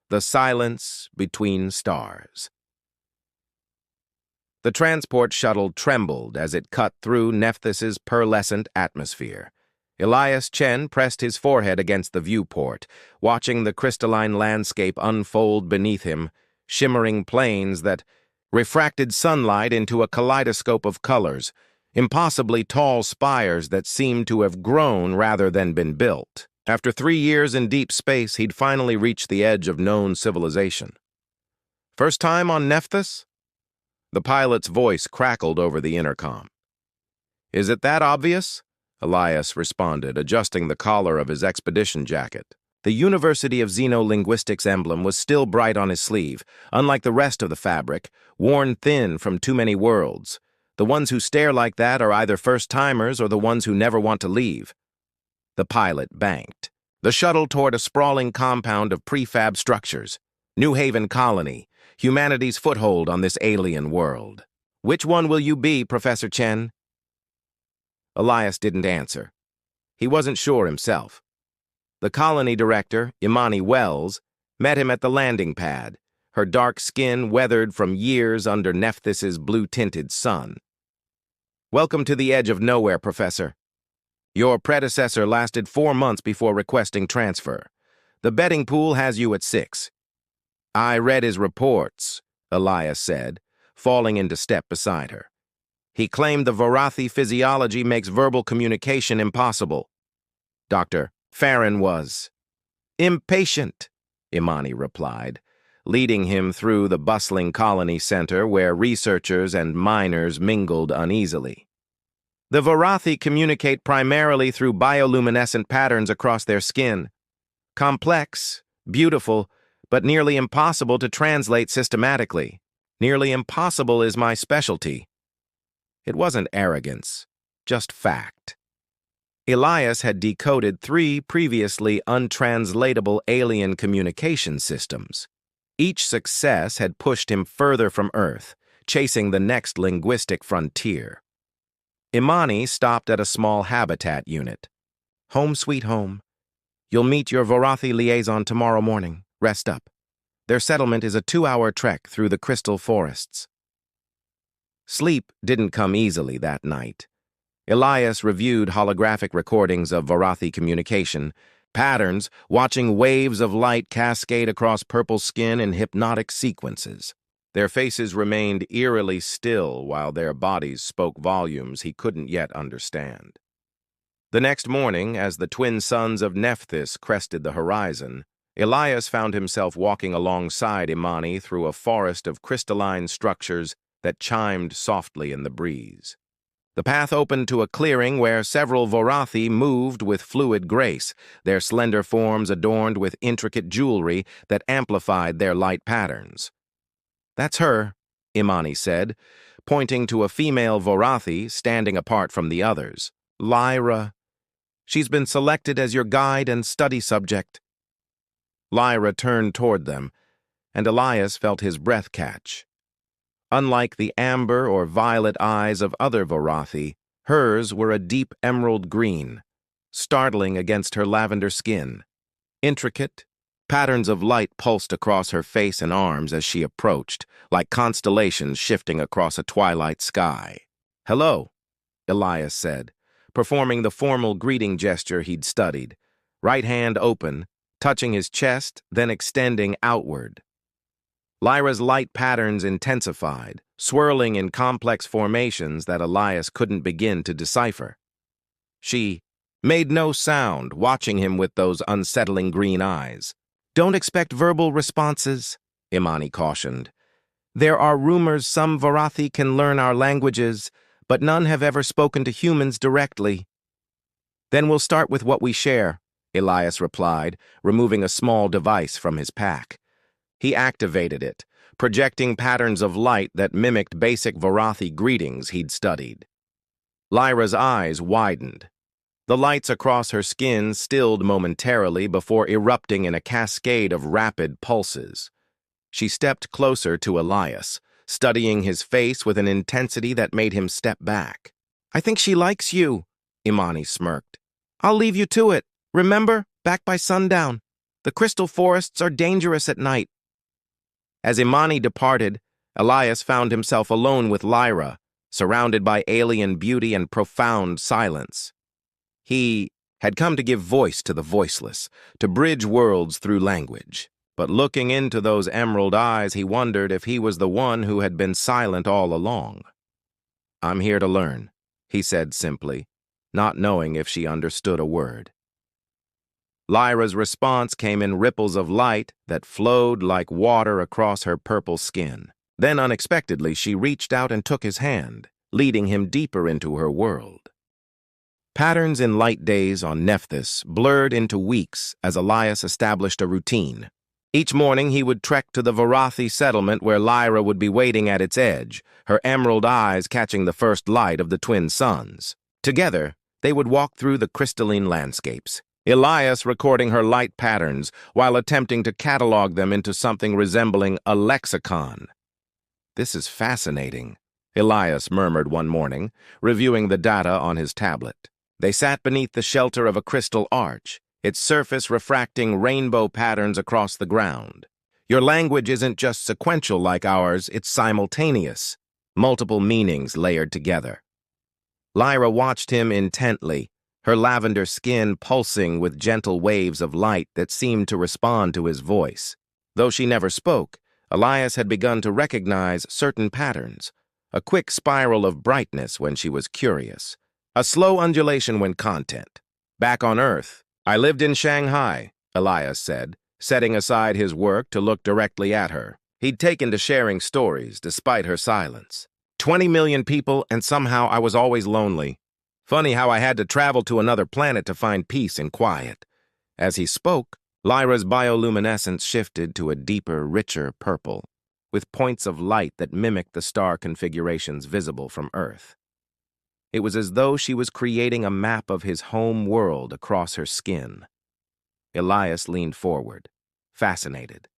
The silence between stars. The transport shuttle trembled as it cut through Nephthis's pearlescent atmosphere. Elias Chen pressed his forehead against the viewport, watching the crystalline landscape unfold beneath him, shimmering plains that refracted sunlight into a kaleidoscope of colors, impossibly tall spires that seemed to have grown rather than been built. After 3 years in deep space, he'd finally reached the edge of known civilization. First time on Nephthys? The pilot's voice crackled over the intercom. Is it that obvious? Elias responded, adjusting the collar of his expedition jacket. The University of Xenolinguistics emblem was still bright on his sleeve, unlike the rest of the fabric, worn thin from too many worlds. The ones who stare like that are either first-timers or the ones who never want to leave. The pilot banked. The shuttle toward a sprawling compound of prefab structures. New Haven Colony, humanity's foothold on this alien world. Which one will you be, Professor Chen? Elias didn't answer. He wasn't sure himself. The colony director, Imani Wells, met him at the landing pad, her dark skin weathered from years under Nephthis's blue-tinted sun. Welcome to the edge of nowhere, Professor. Your predecessor lasted 4 months before requesting transfer. The betting pool has you at 6. I read his reports, Elias said, falling into step beside her. He claimed the Varathi physiology makes verbal communication impossible. Dr. Farron was impatient, Imani replied, leading him through the bustling colony center where researchers and miners mingled uneasily. The Varathi communicate primarily through bioluminescent patterns across their skin. Complex, beautiful, but nearly impossible to translate systematically. Nearly impossible is my specialty. It wasn't arrogance, just fact. Elias had decoded 3 previously untranslatable alien communication systems. Each success had pushed him further from Earth, chasing the next linguistic frontier. Imani stopped at a small habitat unit. Home sweet home. You'll meet your Varathi liaison tomorrow morning. Rest up. Their settlement is a 2-hour trek through the crystal forests. Sleep didn't come easily that night. Elias reviewed holographic recordings of Varathi communication, patterns, watching waves of light cascade across purple skin in hypnotic sequences. Their faces remained eerily still while their bodies spoke volumes he couldn't yet understand. The next morning, as the twin suns of Nephthys crested the horizon, Elias found himself walking alongside Imani through a forest of crystalline structures that chimed softly in the breeze. The path opened to a clearing where several Varathi moved with fluid grace, their slender forms adorned with intricate jewelry that amplified their light patterns. That's her, Imani said, pointing to a female Varathi standing apart from the others. Lyra. She's been selected as your guide and study subject. Lyra turned toward them, and Elias felt his breath catch. Unlike the amber or violet eyes of other Varathi, hers were a deep emerald green, startling against her lavender skin. Intricate, patterns of light pulsed across her face and arms as she approached, like constellations shifting across a twilight sky. Hello, Elias said, performing the formal greeting gesture he'd studied, right hand open, touching his chest, then extending outward. Lyra's light patterns intensified, swirling in complex formations that Elias couldn't begin to decipher. She made no sound, watching him with those unsettling green eyes. Don't expect verbal responses, Imani cautioned. There are rumors some Varathi can learn our languages, but none have ever spoken to humans directly. Then we'll start with what we share, Elias replied, removing a small device from his pack. He activated it, projecting patterns of light that mimicked basic Varathi greetings he'd studied. Lyra's eyes widened. The lights across her skin stilled momentarily before erupting in a cascade of rapid pulses. She stepped closer to Elias, studying his face with an intensity that made him step back. I think she likes you, Imani smirked. I'll leave you to it. Remember, back by sundown. The crystal forests are dangerous at night. As Imani departed, Elias found himself alone with Lyra, surrounded by alien beauty and profound silence. He had come to give voice to the voiceless, to bridge worlds through language. But looking into those emerald eyes, he wondered if he was the one who had been silent all along. "I'm here to learn," he said simply, not knowing if she understood a word. Lyra's response came in ripples of light that flowed like water across her purple skin. Then, unexpectedly, she reached out and took his hand, leading him deeper into her world. Patterns in light days on Nephthys blurred into weeks as Elias established a routine. Each morning he would trek to the Varathi settlement where Lyra would be waiting at its edge, her emerald eyes catching the first light of the twin suns. Together, they would walk through the crystalline landscapes, Elias recording her light patterns while attempting to catalog them into something resembling a lexicon. "This is fascinating," Elias murmured one morning, reviewing the data on his tablet. They sat beneath the shelter of a crystal arch, its surface refracting rainbow patterns across the ground. "Your language isn't just sequential like ours, it's simultaneous, multiple meanings layered together." Lyra watched him intently, her lavender skin pulsing with gentle waves of light that seemed to respond to his voice. Though she never spoke, Elias had begun to recognize certain patterns, a quick spiral of brightness when she was curious, a slow undulation when content. "Back on Earth, I lived in Shanghai," Elias said, setting aside his work to look directly at her. He'd taken to sharing stories despite her silence. 20 million people, and somehow I was always lonely. Funny how I had to travel to another planet to find peace and quiet." As he spoke, Lyra's bioluminescence shifted to a deeper, richer purple, with points of light that mimicked the star configurations visible from Earth. It was as though she was creating a map of his home world across her skin. Elias leaned forward, fascinated.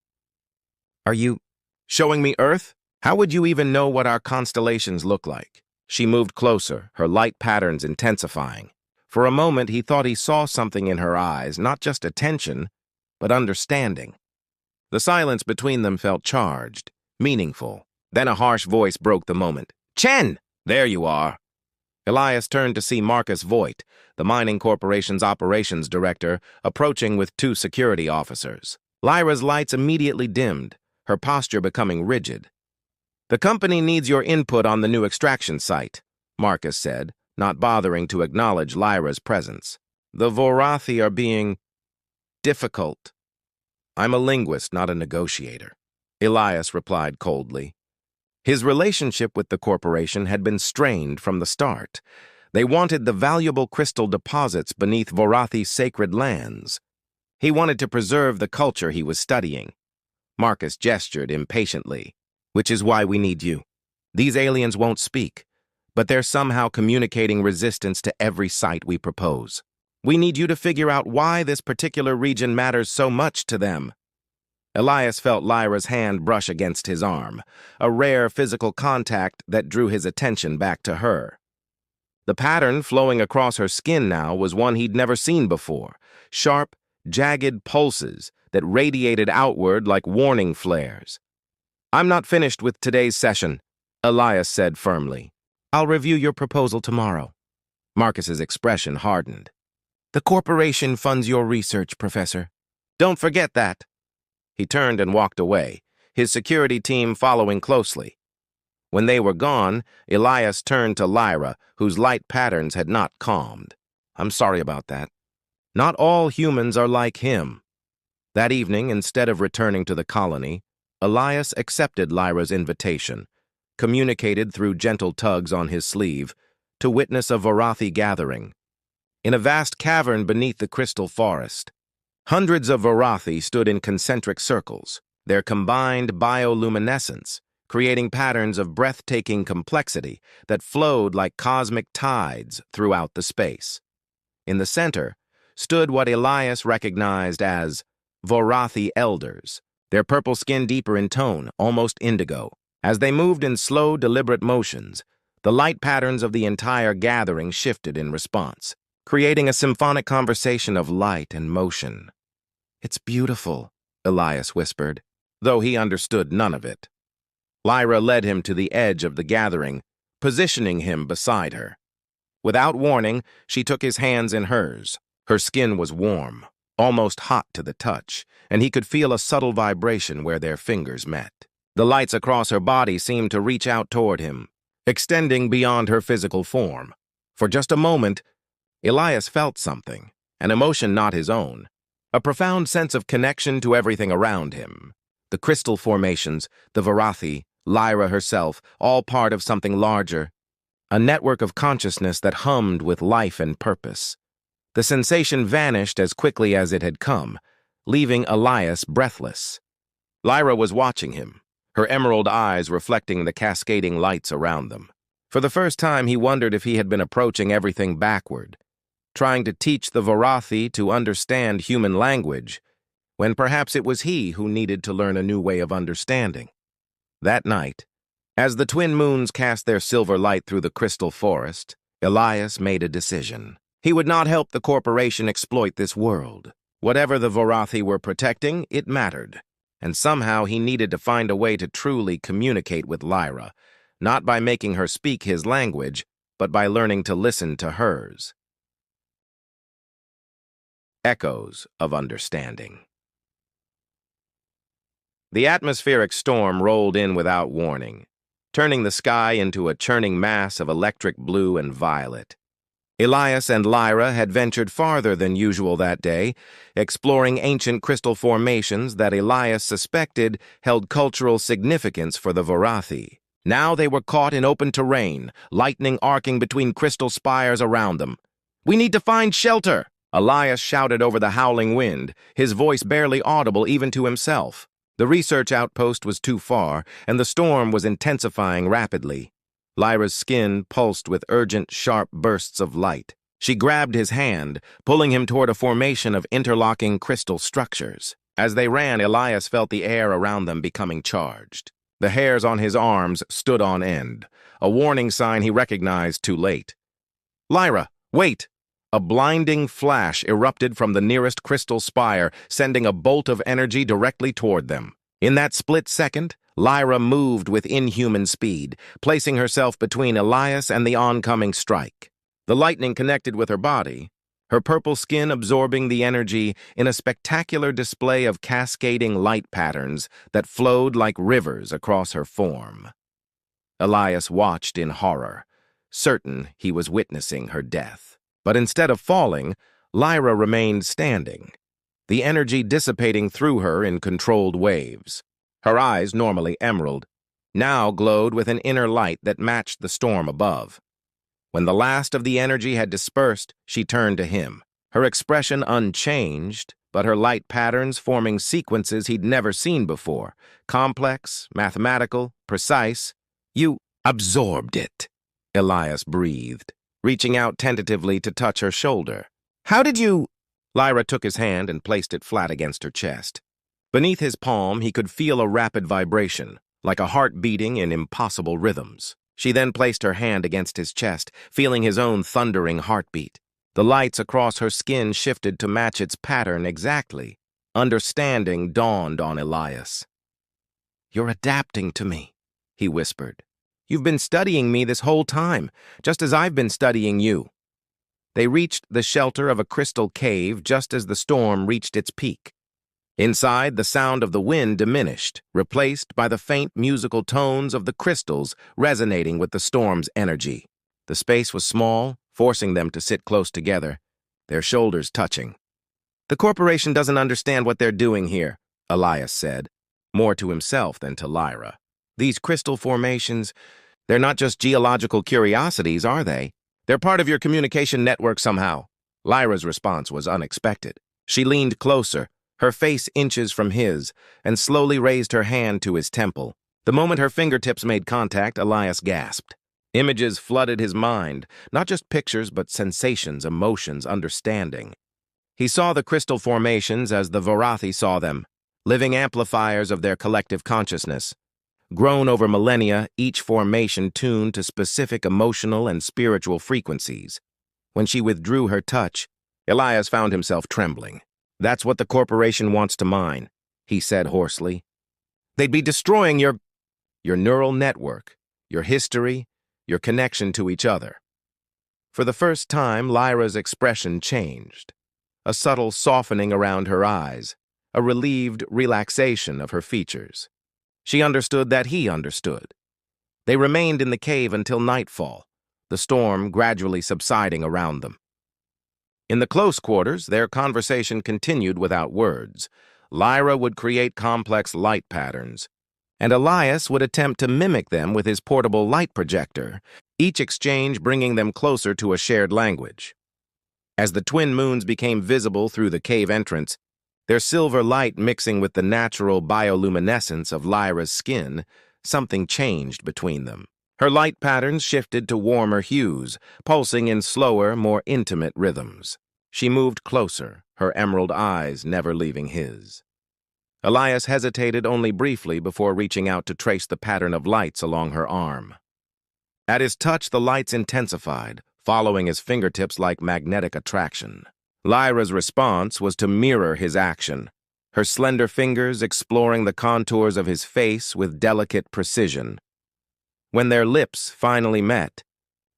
"Are you showing me Earth? How would you even know what our constellations look like?" She moved closer, her light patterns intensifying. For a moment, he thought he saw something in her eyes, not just attention, but understanding. The silence between them felt charged, meaningful. Then a harsh voice broke the moment. "Chen! There you are!" Elias turned to see Marcus Voigt, the mining corporation's operations director, approaching with 2 security officers. Lyra's lights immediately dimmed, her posture becoming rigid. "The company needs your input on the new extraction site," Marcus said, not bothering to acknowledge Lyra's presence. "The Varathi are being difficult." "I'm a linguist, not a negotiator," Elias replied coldly. His relationship with the corporation had been strained from the start. They wanted the valuable crystal deposits beneath Varathi's sacred lands. He wanted to preserve the culture he was studying. Marcus gestured impatiently. "Which is why we need you. These aliens won't speak, but they're somehow communicating resistance to every site we propose. We need you to figure out why this particular region matters so much to them." Elias felt Lyra's hand brush against his arm, a rare physical contact that drew his attention back to her. The pattern flowing across her skin now was one he'd never seen before, sharp, jagged pulses that radiated outward like warning flares. "I'm not finished with today's session," Elias said firmly. "I'll review your proposal tomorrow." Marcus's expression hardened. "The corporation funds your research, Professor. Don't forget that." He turned and walked away, his security team following closely. When they were gone, Elias turned to Lyra, whose light patterns had not calmed. "I'm sorry about that. Not all humans are like him." That evening, instead of returning to the colony, Elias accepted Lyra's invitation, communicated through gentle tugs on his sleeve, to witness a Varathi gathering. In a vast cavern beneath the crystal forest, hundreds of Varathi stood in concentric circles, their combined bioluminescence creating patterns of breathtaking complexity that flowed like cosmic tides throughout the space. In the center stood what Elias recognized as Varathi elders, their purple skin deeper in tone, almost indigo. As they moved in slow, deliberate motions, the light patterns of the entire gathering shifted in response, creating a symphonic conversation of light and motion. "It's beautiful," Elias whispered, though he understood none of it. Lyra led him to the edge of the gathering, positioning him beside her. Without warning, she took his hands in hers. Her skin was warm, almost hot to the touch, and he could feel a subtle vibration where their fingers met. The lights across her body seemed to reach out toward him, extending beyond her physical form. For just a moment, Elias felt something, an emotion not his own, a profound sense of connection to everything around him. The crystal formations, the Varathi, Lyra herself, all part of something larger, a network of consciousness that hummed with life and purpose. The sensation vanished as quickly as it had come, leaving Elias breathless. Lyra was watching him, her emerald eyes reflecting the cascading lights around them. For the first time, he wondered if he had been approaching everything backward, trying to teach the Varathi to understand human language, when perhaps it was he who needed to learn a new way of understanding. That night, as the twin moons cast their silver light through the crystal forest, Elias made a decision. He would not help the corporation exploit this world. Whatever the Varathi were protecting, it mattered, and somehow he needed to find a way to truly communicate with Lyra, not by making her speak his language, but by learning to listen to hers. Echoes of understanding. The atmospheric storm rolled in without warning, turning the sky into a churning mass of electric blue and violet. Elias and Lyra had ventured farther than usual that day, exploring ancient crystal formations that Elias suspected held cultural significance for the Varathi. Now they were caught in open terrain, lightning arcing between crystal spires around them. "We need to find shelter!" Elias shouted over the howling wind, his voice barely audible even to himself. The research outpost was too far, and the storm was intensifying rapidly. Lyra's skin pulsed with urgent, sharp bursts of light. She grabbed his hand, pulling him toward a formation of interlocking crystal structures. As they ran, Elias felt the air around them becoming charged. The hairs on his arms stood on end, a warning sign he recognized too late. "Lyra, wait!" A blinding flash erupted from the nearest crystal spire, sending a bolt of energy directly toward them. In that split second, Lyra moved with inhuman speed, placing herself between Elias and the oncoming strike. The lightning connected with her body, her purple skin absorbing the energy in a spectacular display of cascading light patterns that flowed like rivers across her form. Elias watched in horror, certain he was witnessing her death. But instead of falling, Lyra remained standing, the energy dissipating through her in controlled waves. Her eyes, normally emerald, now glowed with an inner light that matched the storm above. When the last of the energy had dispersed, she turned to him, her expression unchanged, but her light patterns forming sequences he'd never seen before, complex, mathematical, precise. "You absorbed it," Elias breathed, reaching out tentatively to touch her shoulder. "How did you—" Lyra took his hand and placed it flat against her chest. Beneath his palm, he could feel a rapid vibration, like a heart beating in impossible rhythms. She then placed her hand against his chest, feeling his own thundering heartbeat. The lights across her skin shifted to match its pattern exactly. Understanding dawned on Elias. "You're adapting to me," he whispered. "You've been studying me this whole time, just as I've been studying you." They reached the shelter of a crystal cave just as the storm reached its peak. Inside, the sound of the wind diminished, replaced by the faint musical tones of the crystals resonating with the storm's energy. The space was small, forcing them to sit close together, their shoulders touching. "The corporation doesn't understand what they're doing here," Elias said, more to himself than to Lyra. "These crystal formations, they're not just geological curiosities, are they? They're part of your communication network somehow." Lyra's response was unexpected. She leaned closer, her face inches from his, and slowly raised her hand to his temple. The moment her fingertips made contact, Elias gasped. Images flooded his mind, not just pictures, but sensations, emotions, understanding. He saw the crystal formations as the Varathi saw them, living amplifiers of their collective consciousness. Grown over millennia, each formation tuned to specific emotional and spiritual frequencies. When she withdrew her touch, Elias found himself trembling. That's what the corporation wants to mine, he said hoarsely. They'd be destroying your neural network, your history, your connection to each other. For the first time, Lyra's expression changed. A subtle softening around her eyes, a relieved relaxation of her features. She understood that he understood. They remained in the cave until nightfall, the storm gradually subsiding around them. In the close quarters, their conversation continued without words. Lyra would create complex light patterns, and Elias would attempt to mimic them with his portable light projector, each exchange bringing them closer to a shared language. As the twin moons became visible through the cave entrance, their silver light mixing with the natural bioluminescence of Lyra's skin, something changed between them. Her light patterns shifted to warmer hues, pulsing in slower, more intimate rhythms. She moved closer, her emerald eyes never leaving his. Elias hesitated only briefly before reaching out to trace the pattern of lights along her arm. At his touch, the lights intensified, following his fingertips like magnetic attraction. Lyra's response was to mirror his action, her slender fingers exploring the contours of his face with delicate precision. When their lips finally met,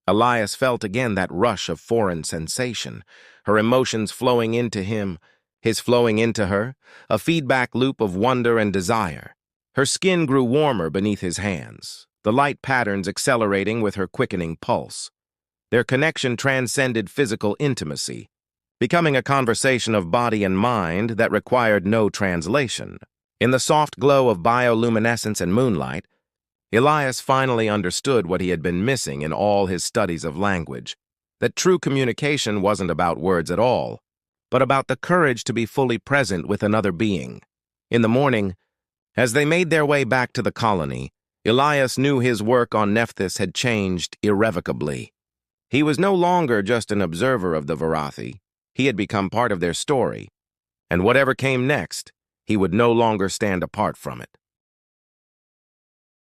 Elias felt again that rush of foreign sensation, her emotions flowing into him, his flowing into her, a feedback loop of wonder and desire. Her skin grew warmer beneath his hands, the light patterns accelerating with her quickening pulse. Their connection transcended physical intimacy, becoming a conversation of body and mind that required no translation. In the soft glow of bioluminescence and moonlight, Elias finally understood what he had been missing in all his studies of language, that true communication wasn't about words at all, but about the courage to be fully present with another being. In the morning, as they made their way back to the colony, Elias knew his work on Nephthys had changed irrevocably. He was no longer just an observer of the Varathi. He had become part of their story, and whatever came next, he would no longer stand apart from it.